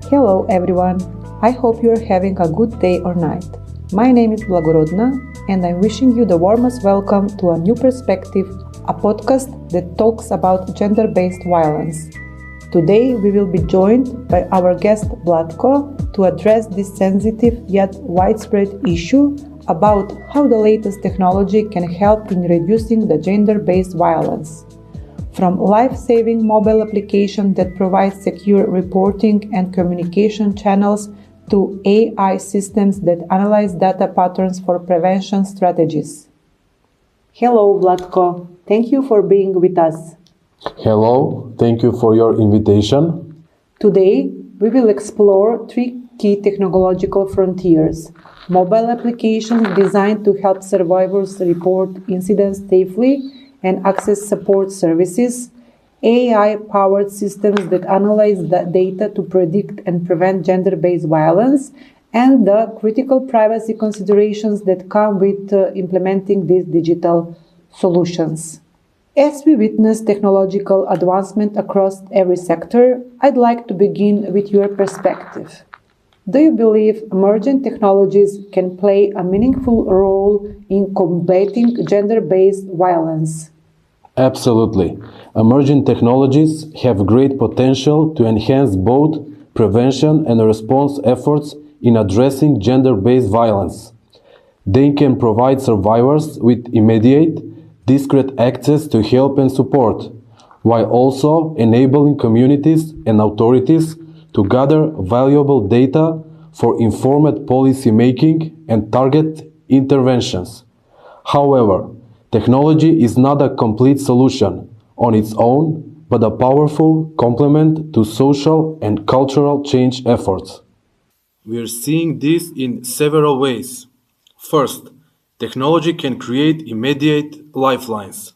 Hello everyone, I hope you are having a good day or night. My name is Blagorodna and I'm wishing you the warmest welcome to a new perspective, a podcast that talks about gender-based violence. Today we will be joined by our guest Vlatko to address this sensitive yet widespread issue about how the latest technology can help in reducing the gender-based violence. From life-saving mobile application that provides secure reporting and communication channels to AI systems that analyze data patterns for prevention strategies. Hello, Vlatko. Thank you for being with us. Hello, thank you for your invitation. Today, we will explore three key technological frontiers. Mobile applications designed to help survivors report incidents safely and access support services, AI-powered systems that analyze the data to predict and prevent gender-based violence, and the critical privacy considerations that come with implementing these digital solutions. As we witness technological advancement across every sector, I'd like to begin with your perspective. Do you believe emerging technologies can play a meaningful role in combating gender-based violence? Absolutely. Emerging technologies have great potential to enhance both prevention and response efforts in addressing gender-based violence. They can provide survivors with immediate, discreet access to help and support, while also enabling communities and authorities to gather valuable data for informed policy making and target interventions. However, technology is not a complete solution on its own, but a powerful complement to social and cultural change efforts. We are seeing this in several ways. First, technology can create immediate lifelines.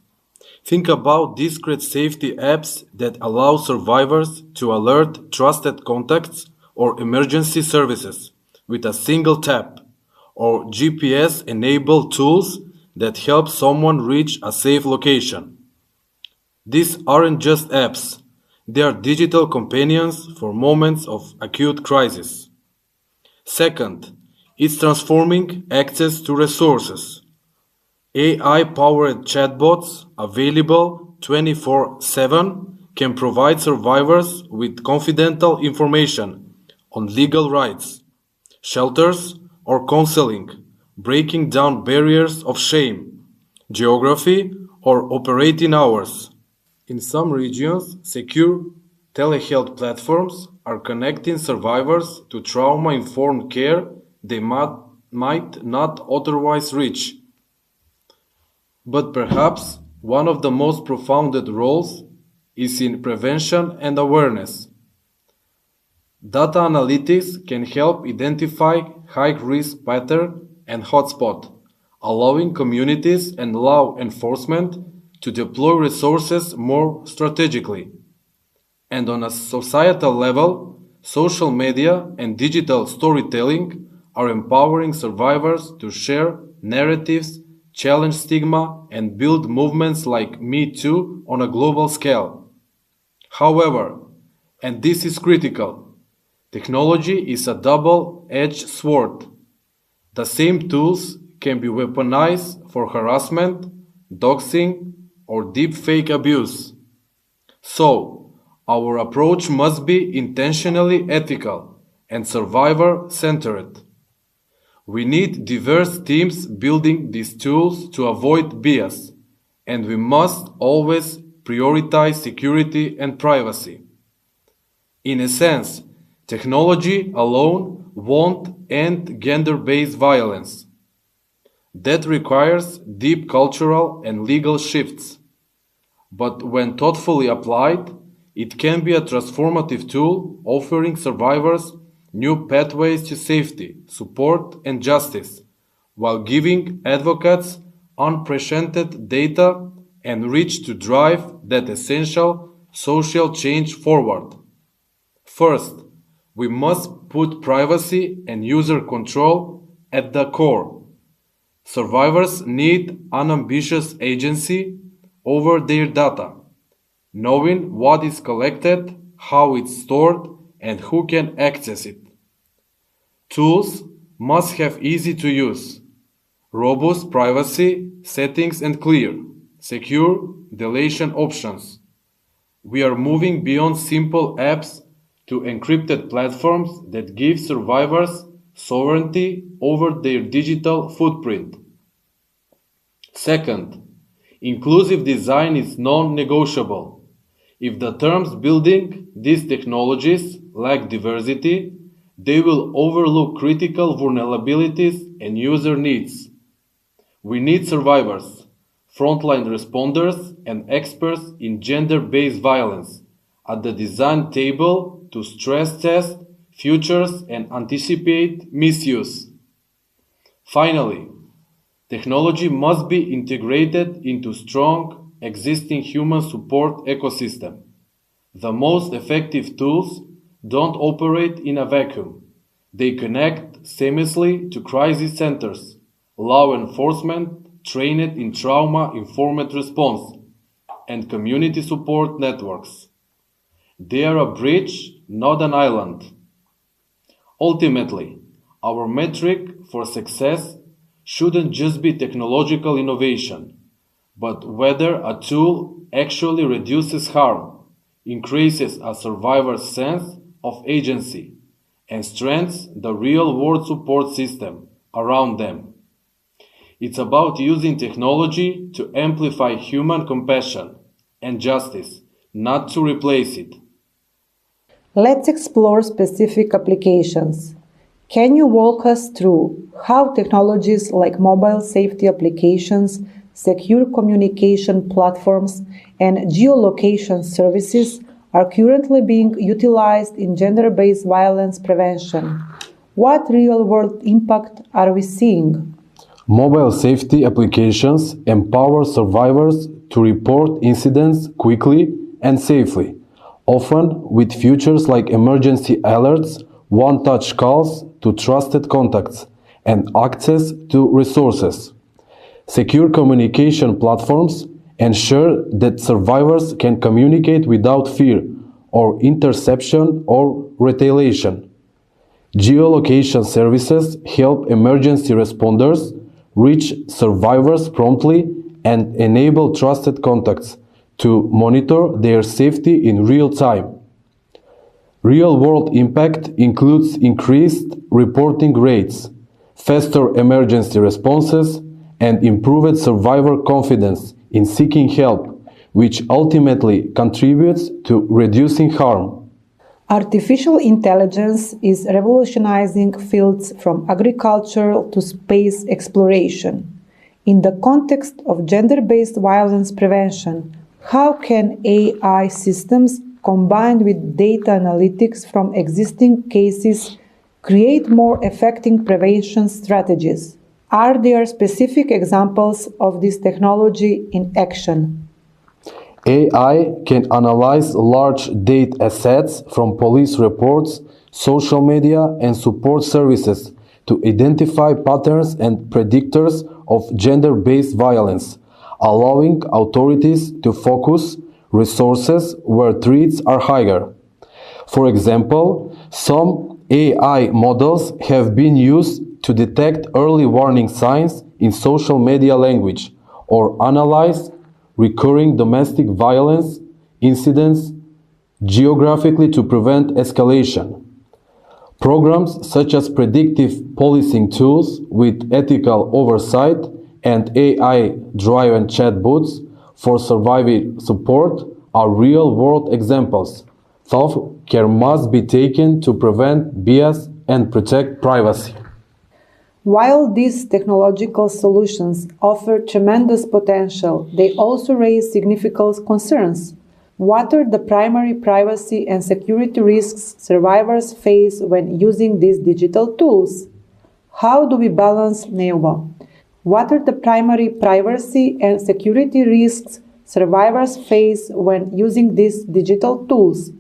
Think about discrete safety apps that allow survivors to alert trusted contacts or emergency services with a single tap, or GPS-enabled tools that help someone reach a safe location. These aren't just apps, they are digital companions for moments of acute crisis. Second, it's transforming access to resources. AI-powered chatbots available 24/7 can provide survivors with confidential information on legal rights, shelters, or counseling, breaking down barriers of shame, geography, or operating hours. In some regions, secure telehealth platforms are connecting survivors to trauma-informed care they might not otherwise reach. But perhaps one of the most profound roles is in prevention and awareness. Data analytics can help identify high-risk patterns and hotspots, allowing communities and law enforcement to deploy resources more strategically. And on a societal level, social media and digital storytelling are empowering survivors to share narratives, challenge stigma, and build movements like Me Too on a global scale. However, and this is critical, technology is a double-edged sword. The same tools can be weaponized for harassment, doxing, or deepfake abuse. So, our approach must be intentionally ethical and survivor-centered. We need diverse teams building these tools to avoid bias, and we must always prioritize security and privacy. In a sense, technology alone won't end gender-based violence. That requires deep cultural and legal shifts. But when thoughtfully applied, it can be a transformative tool offering survivors new pathways to safety, support, and justice, while giving advocates unprecedented data and reach to drive that essential social change forward. First, we must put privacy and user control at the core. Survivors need unambiguous agency over their data, knowing what is collected, how it's stored, and who can access it. Tools must have easy to use, robust privacy settings and clear, secure deletion options. We are moving beyond simple apps to encrypted platforms that give survivors sovereignty over their digital footprint. Second, inclusive design is non-negotiable. If the terms building these technologies lack diversity, they will overlook critical vulnerabilities and user needs. We need survivors, frontline responders, and experts in gender-based violence at the design table to stress test futures and anticipate misuse. Finally, technology must be integrated into strong existing human support ecosystem. The most effective tools don't operate in a vacuum. They connect seamlessly to crisis centers, law enforcement trained in trauma-informed response, and community support networks. They are a bridge, not an island. Ultimately, our metric for success shouldn't just be technological innovation, but whether a tool actually reduces harm, increases a survivor's sense of agency, and strengthens the real-world support system around them. It's about using technology to amplify human compassion and justice, not to replace it. Let's explore specific applications. Can you walk us through how technologies like mobile safety applications, secure communication platforms, and geolocation services are currently being utilized in gender-based violence prevention? What real-world impact are we seeing? Mobile safety applications empower survivors to report incidents quickly and safely, often with features like emergency alerts, one-touch calls to trusted contacts, and access to resources. Secure communication platforms ensure that survivors can communicate without fear or interception or retaliation. Geolocation services help emergency responders reach survivors promptly and enable trusted contacts to monitor their safety in real time. Real-world impact includes increased reporting rates, faster emergency responses, and improved survivor confidence in seeking help, which ultimately contributes to reducing harm. Artificial intelligence is revolutionizing fields from agriculture to space exploration. In the context of gender-based violence prevention, how can AI systems combined with data analytics from existing cases create more effective prevention strategies? Are there specific examples of this technology in action? AI can analyze large data sets from police reports, social media, and support services to identify patterns and predictors of gender-based violence, allowing authorities to focus resources where threats are higher. For example, some AI models have been used to detect early warning signs in social media language or analyze recurring domestic violence incidents geographically to prevent escalation. Programs such as predictive policing tools with ethical oversight and AI-driven chatbots for survivor support are real-world examples, though care must be taken to prevent bias and protect privacy. While these technological solutions offer tremendous potential, they also raise significant concerns. What are the primary privacy and security risks survivors face when using these digital tools? How do we balance Neuva? What are the primary privacy and security risks survivors face when using these digital tools?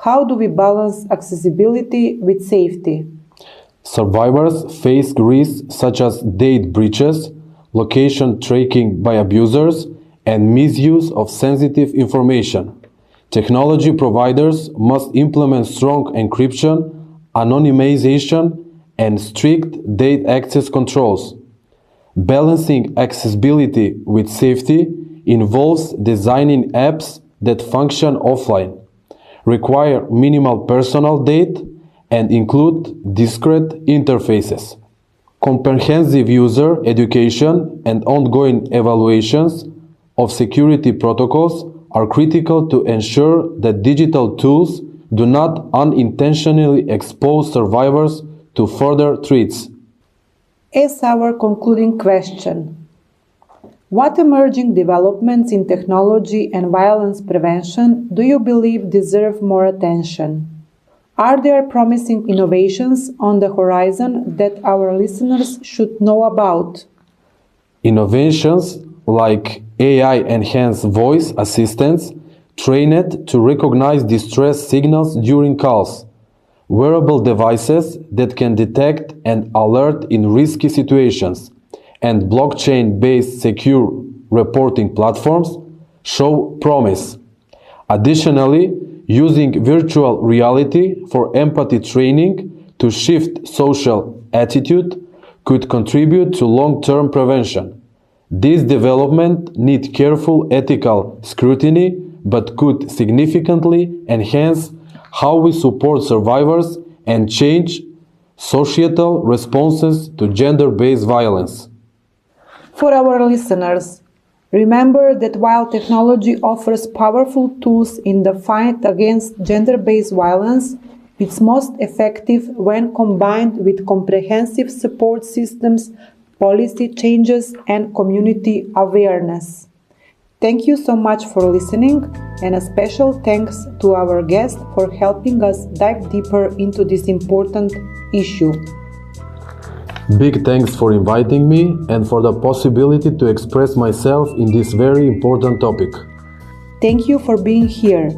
How do we balance accessibility with safety? Survivors face risks such as data breaches, location tracking by abusers, and misuse of sensitive information. Technology providers must implement strong encryption, anonymization, and strict data access controls. Balancing accessibility with safety involves designing apps that function offline, require minimal personal data, and include discrete interfaces. Comprehensive user education and ongoing evaluations of security protocols are critical to ensure that digital tools do not unintentionally expose survivors to further threats. As our concluding question, what emerging developments in technology and violence prevention do you believe deserve more attention? Are there promising innovations on the horizon that our listeners should know about? Innovations like AI-enhanced voice assistants trained to recognize distress signals during calls, wearable devices that can detect and alert in risky situations, and blockchain-based secure reporting platforms show promise. Additionally, using virtual reality for empathy training to shift social attitude could contribute to long-term prevention. These developments need careful ethical scrutiny but could significantly enhance how we support survivors and change societal responses to gender-based violence. For our listeners, remember that while technology offers powerful tools in the fight against gender-based violence, it's most effective when combined with comprehensive support systems, policy changes, and community awareness. Thank you so much for listening, and a special thanks to our guest for helping us dive deeper into this important issue. Big thanks for inviting me and for the possibility to express myself in this very important topic. Thank you for being here.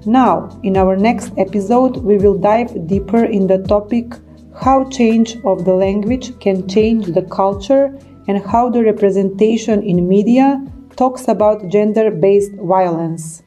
Now, in our next episode, we will dive deeper in the topic how change of the language can change the culture and how the representation in media talks about gender-based violence.